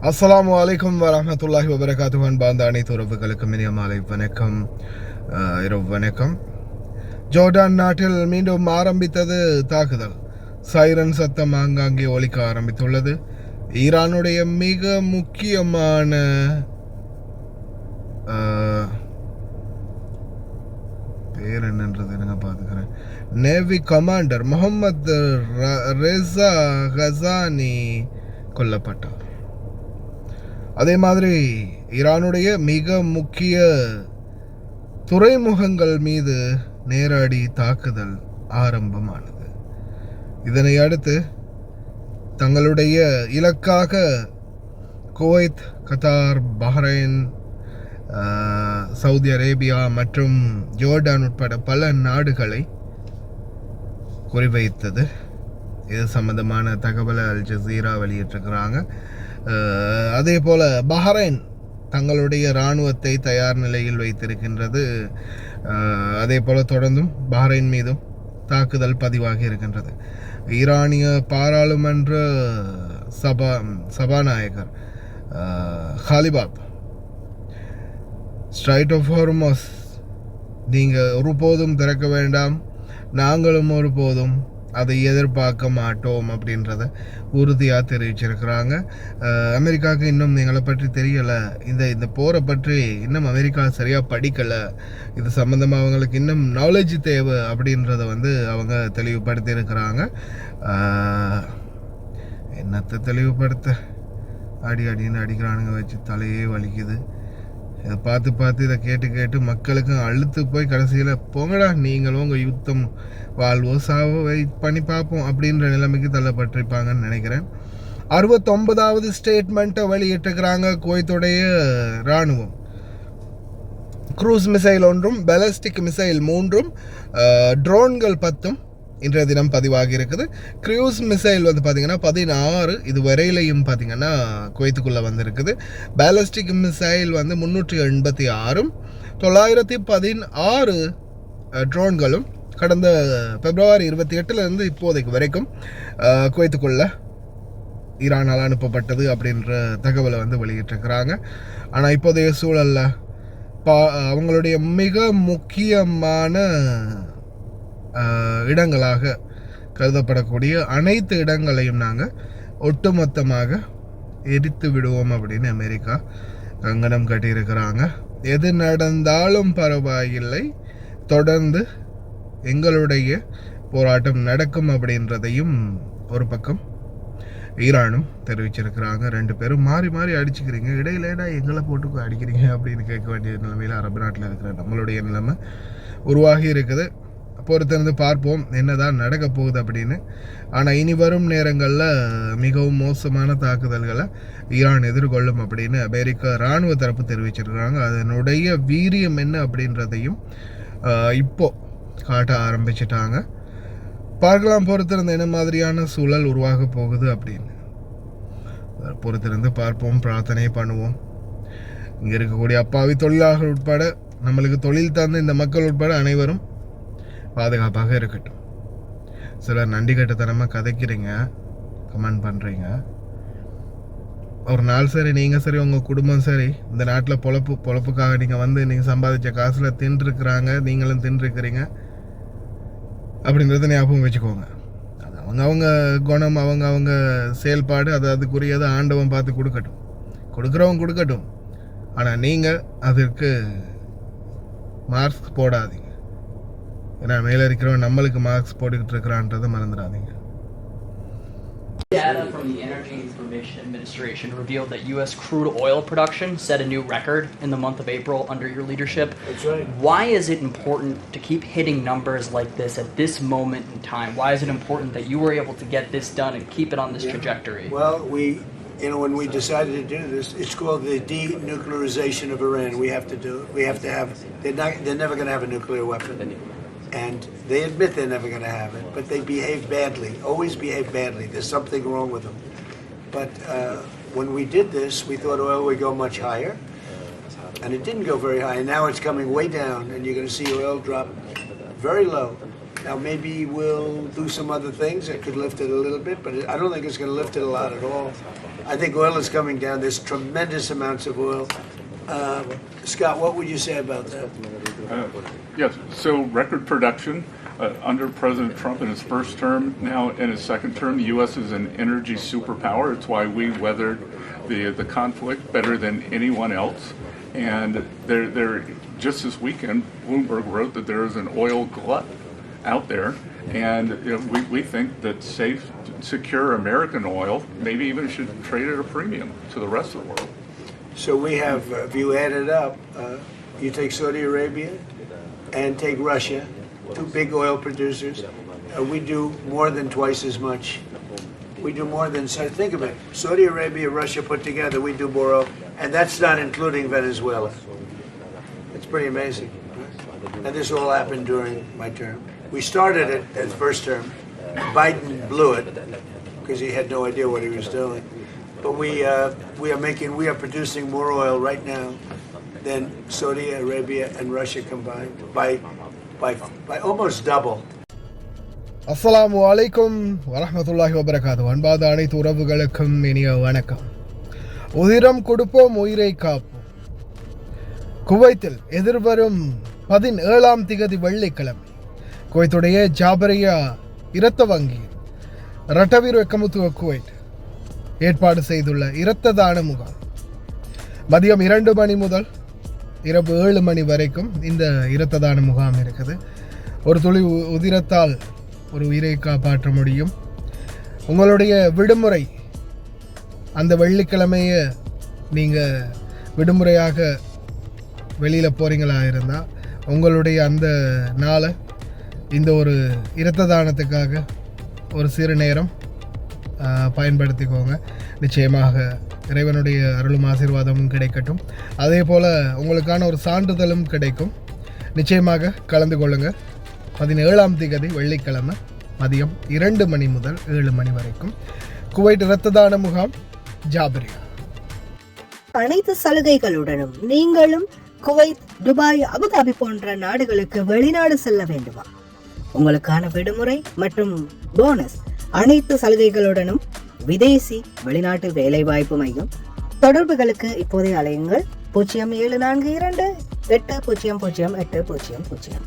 அஸ்ஸலாமு அலைக்கும் வரஹ்மத்துல்லாஹி வபரகாத்துஹு. அன்பார்ந்த அனைத்து உறவுகளுக்கும் இனிய மாலை வணக்கம், இரவு வணக்கம். ஜோர்டான் நாட்டில் மீண்டும் ஆரம்பித்தது தாக்குதல். சைரன் சத்தம் ஆங்காங்கே ஒலிக்க ஆரம்பித்துள்ளது. ஈரானுடைய மிக முக்கியமான பேர் என்னன்றது எனக்கு பார்த்துக்கிறேன், நேவி கமாண்டர் முகமது ரெசா கசானி கொல்லப்பட்டார். அதே மாதிரி ஈரானுடைய மிக முக்கிய துறைமுகங்கள் மீது நேரடி தாக்குதல் ஆரம்பமானது. இதனை அடுத்து தங்களுடைய இலக்காக Kuwait, Qatar, Bahrain, Saudi Arabia மற்றும் ஜோர்டான் உட்பட பல நாடுகளை குறிவைத்தது. இது சம்பந்தமான தகவலை அல் ஜசீரா வெளியிட்டிருக்கிறாங்க. அதே போல் பஹ்ரைன் தங்களுடைய இராணுவத்தை தயார் நிலையில் வைத்திருக்கின்றது. அதே போல் தொடர்ந்தும் பஹ்ரைன் மீதும் தாக்குதல் பதிவாகி இருக்கின்றது. ஈரானிய பாராளுமன்ற சபாநாயகர் ஹாலிபாப், ஸ்ட்ரைட் ஆஃப் ஹார்மஸ் நீங்கள் ஒருபோதும் திறக்க வேண்டாம், நாங்களும் ஒருபோதும் அதை எதிர்பார்க்க மாட்டோம் அப்படின்றத உறுதியாக தெரிவிச்சிருக்கிறாங்க. அமெரிக்காவுக்கு இன்னும் எங்களை பற்றி தெரியலை, இந்த போரை பற்றி இன்னும் அமெரிக்கா சரியாக படிக்கலை, இது சம்மந்தமாக அவங்களுக்கு இன்னும் நாலேஜ் தேவை அப்படின்றத அவங்க தெளிவுபடுத்தி இருக்கிறாங்க. என்னத்தை தெளிவுபடுத்த, அடின்னு அடிக்கிறானுங்க, வச்சு தலையே வலிக்குது. இதை பார்த்து இதை கேட்டு மக்களுக்கும் அழுத்து போய் கடைசியில் போங்கடா நீங்களும் உங்கள் யுத்தம் வாழ்வோ சாவோ வெயிட் பண்ணி பார்ப்போம் அப்படின்ற நிலைமைக்கு தள்ளப்பட்டிருப்பாங்கன்னு நினைக்கிறேன். 69வது ஸ்டேட்மெண்ட்டை வெளியிட்டிருக்கிறாங்க குவைத்துடைய இராணுவம். க்ரூஸ் மிசைல் 1, பேலிஸ்டிக் மிசைல் 3, ட்ரோன்கள் 10 இன்றைய தினம் பதிவாகி இருக்குது. க்ரூஸ் மிசைல் பார்த்திங்கன்னா 16 இது வரையிலையும் பார்த்திங்கன்னா குவைத்துக்குள்ளே வந்திருக்குது. பேலிஸ்டிக் மிசைல் 386, 916 ட்ரோன்களும் கடந்த பிப்ரவரி 28 இப்போதைக்கு வரைக்கும் குவைத்துக்குள்ள ஈரானால் அனுப்பப்பட்டது அப்படின்ற தகவலை வெளியிட்டிருக்கிறாங்க. ஆனால் இப்போதைய சூழலில் அவங்களுடைய மிக முக்கியமான இடங்களாக கருதப்படக்கூடிய அனைத்து இடங்களையும் நாங்கள் ஒட்டுமொத்தமாக எரித்து விடுவோம் அப்படின்னு அமெரிக்கா கங்கணம் கட்டியிருக்கிறாங்க. எது நடந்தாலும் பரவாயில்லை, தொடர்ந்து எங்களுடைய போராட்டம் நடக்கும் அப்படின்றதையும் ஒரு பக்கம் ஈரானும் தெரிவிச்சிருக்கிறாங்க. 2 பேரும் மாறி அடிச்சுக்கிறீங்க, இடையிலேடா எங்களை போட்டு அடிக்கிறீங்க அப்படின்னு கேட்க வேண்டிய நிலைமையில் அரபு நாட்டில் இருக்கிற நம்மளுடைய நிலைமை உருவாகி இருக்குது. பொறுத்திருந்து பார்ப்போம் என்னதான் நடக்க போகுது அப்படின்னு. ஆனால் இனி வரும் நேரங்களில் மிகவும் மோசமான தாக்குதல்களை ஈரான் எதிர்கொள்ளும் அப்படின்னு அமெரிக்க இராணுவ தரப்பு தெரிவிச்சிருக்கிறாங்க. அதனுடைய வீரியம் என்ன அப்படின்றதையும் இப்போ காட்ட ஆரம்பிச்சிட்டாங்க. பார்க்கலாம், பொறுத்திருந்து என்ன மாதிரியான சூழல் உருவாக போகுது அப்படின்னு. பொறுத்திருந்து பார்ப்போம், பிரார்த்தனை பண்ணுவோம். இங்கே இருக்கக்கூடிய அப்பாவி தொழிலாளர்கள் உட்பட, நம்மளுக்கு தொழில் தந்த இந்த மக்கள் உட்பட அனைவரும் பாதுகாப்பாக இருக்கட்டும். சிலர் நன்றி கட்டத்தனமாக கதைக்கிறீங்க, கமெண்ட் பண்ணுறீங்க. ஒரு நாள் சரி, நீங்கள் சரி, உங்கள் குடும்பம் சரி, இந்த நாட்டில் பொழப்புக்காக நீங்கள் நீங்கள் சம்பாதிச்ச காசில் தின்றுருக்குறாங்க, நீங்களும் தின்றுருக்கிறீங்க அப்படின்றத ஞாபகம் வச்சுக்கோங்க. அது அவங்க குணம், அவங்க செயல்பாடு, அதுக்குரியதை ஆண்டவன் பார்த்து கொடுக்குறவங்க கொடுக்கட்டும். ஆனால் நீங்கள் அதற்கு மார்க்ஸ் போடாதீங்க. ஏன்னா மேலே இருக்கிறவன் நம்மளுக்கு மார்க்ஸ் போட்டுக்கிட்டு இருக்கிறான்றதை மறந்துடாதீங்க. Data from the Energy Information Administration revealed that U.S. crude oil production set a new record in the month of April under your leadership. That's right. Why is it important to keep hitting numbers like this at this moment in time? Why is it important that you were able to get this done and keep it on this trajectory? Well, when we decided to do this, it's called the denuclearization of Iran. We have to do it. We have to have. They're never going to have a nuclear weapon. And they admit they're never going to have it, but they behave badly, always behave badly. There's something wrong with them. But when we did this, we thought oil would go much higher, and it didn't go very high. And now it's coming way down, and you're going to see oil drop very low. Now maybe we'll do some other things that could lift it a little bit, but I don't think it's going to lift it a lot at all. I think oil is coming down. There's tremendous amounts of oil. Scott, what would you say about that? Yes, so record production under President Trump in his first term. Now in his second term, the U.S. is an energy superpower. It's why we weathered the conflict better than anyone else. And there just this weekend, Bloomberg wrote that there is an oil glut out there. And we think that safe, secure American oil maybe even should trade at a premium to the rest of the world. So we have, if you add it up, you take Saudi Arabia and take Russia, two big oil producers, we do more than twice as much. We do more than, so think of it, Saudi Arabia, Russia put together, we do more oil, and that's not including Venezuela. It's pretty amazing. And this all happened during my term. We started it as first term. Biden blew it because he had no idea what he was doing. But we are producing more oil right now than Saudi Arabia and Russia combined by almost double. அஸ்ஸலாமு அலைக்கும் வரஹ்மத்துல்லாஹி வபரகாத்துஹு. அன்பாத அனைத்து உறவுகளுக்கும் இனிய வணக்கம். உதிரம் கொடுப்போம் உயிரை காப்போம். குவைத்தில் எதிர்வரும் 17ஆம் திகதி வெள்ளிக்கிழமை குவைத்துடைய ஜாபரியா இரத்த வங்கி ரட்டவீர் வெக்கமுத்துவ குவைட் ஏற்பாடு செய்துள்ள இரத்த தான முகாம் மதியம் 2 மணி முதல் இரவு 7 மணி வரைக்கும் இந்த இரத்த தான முகாம் இருக்குது. ஒரு துளி உதிரத்தால் ஒரு உயிரை காப்பாற்ற முடியும். உங்களுடைய விடுமுறை அந்த வெள்ளிக்கிழமையை நீங்கள் விடுமுறையாக வெளியில் போகிறீங்களா இருந்தால் உங்களுடைய அந்த நாளை இந்த ஒரு இரத்த தானத்துக்காக ஒரு சிறு நேரம் பயன்படுத்திக்கோங்க. நிச்சயமாக இறைவனுடைய அருளும் ஆசீர்வாதமும் கிடைக்கட்டும். அதே போல் உங்களுக்கான ஒரு சான்றிதழும் கிடைக்கும். நிச்சயமாக கலந்து கொள்ளுங்கள். 17ஆம் திகதி வெள்ளிக்கிழமை மதியம் 2 மணி முதல் 7 மணி வரைக்கும் குவைட் இரத்த தான முகாம் ஜாபரியா. அனைத்து சலுகைகளுடனும் நீங்களும் குவைத், துபாய், அபுதாபி போன்ற நாடுகளுக்கு வெளிநாடு செல்ல வேண்டுமா? உங்களுக்கான விடுமுறை மற்றும் போனஸ் அனைத்து சலுகைகளுடனும் விதேசி வெளிநாட்டு வேலை வாய்ப்பு மையம். தொடர்புகளுக்கு இப்போதைய அலையுங்கள் 0742 800800.